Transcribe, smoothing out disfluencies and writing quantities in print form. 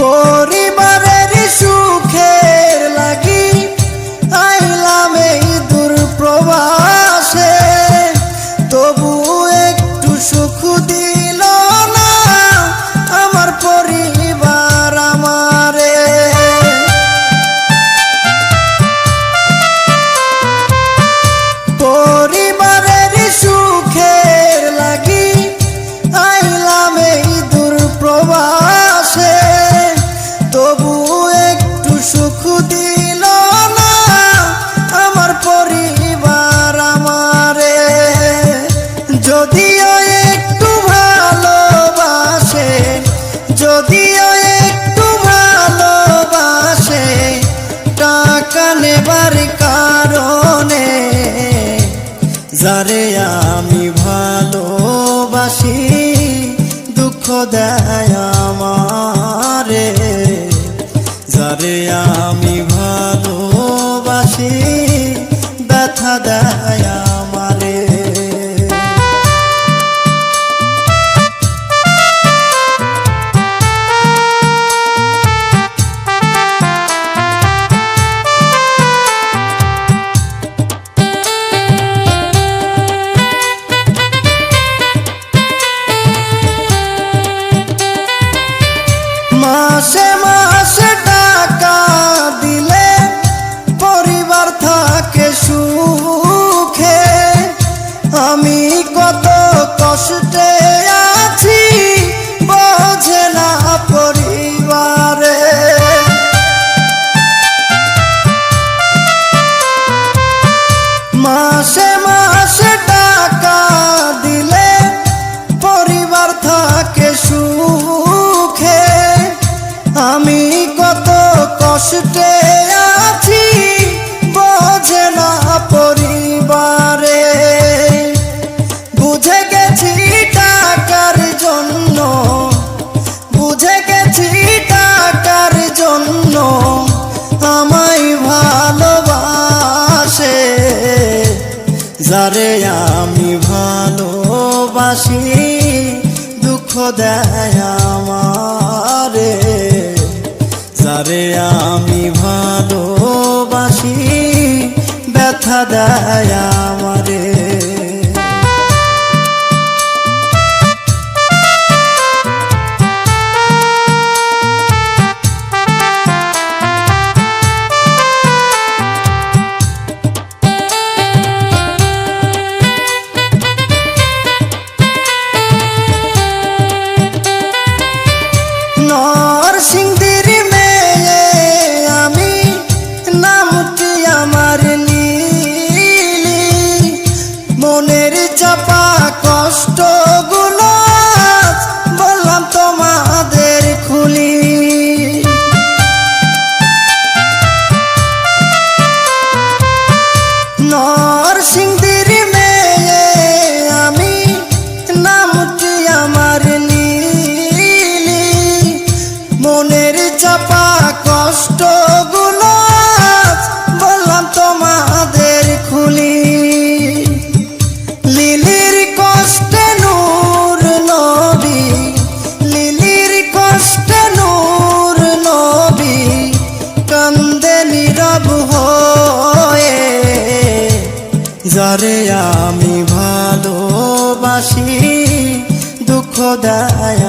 পরিবারের সুখের লাগি আইলাম এই দূর প্রবাসে, তবু একটু সুখ দিল না আমার পরিবার আমারে। পরিবারের সুখের লাগি আইলাম এই দূর প্রবাসে, তবু একটু সুখ দিল না আমার পরিবার আমারে। যদিও একটু ভালোবাসে, যদিও একটু ভালোবাসে, টাকা নেবার কারণে যারে আমি ভালোবাসি দুঃখ দেয় আমারে। যারে আমি ভালোবাসি ব্যথা দেয় আমারে। মাসে মাসে টাকা দিলে পরিবার থাকে সুখে, আমি কত কষ্টে আছি বোঝে না পরিবারে। মাসে মাসে টাকা দিলে পরিবার থাকে সুখে, আমি কত কষ্টে আছি বোঝে না পরিবারে। বুঝে গেছি টাকার জন্য, বুঝে গেছি টাকার জন্য আমায় ভালোবাসে। যারে আমি ভালোবাসি দুঃখ দেয় আমারে। যারে আমি ভালোবাসি ব্যথা দেয় আমারে। নরসিংদীর মেয়ে আমি, নামটি আমার লিলি, মনের চাপা কষ্টগুলো বললাম তোমাদের খুলি। নরসিংদীর মেয়ে আমি, নামটি আমার লিলি, মনের চাপা কষ্টগুলো বললাম তোমাদের খুলি। লিলির কষ্টে নূর নবী, লিলির কষ্টে নূর নবী কান্দে নীরব হয়ে। যারে আমি ভালোবাসি দুঃখ দেয়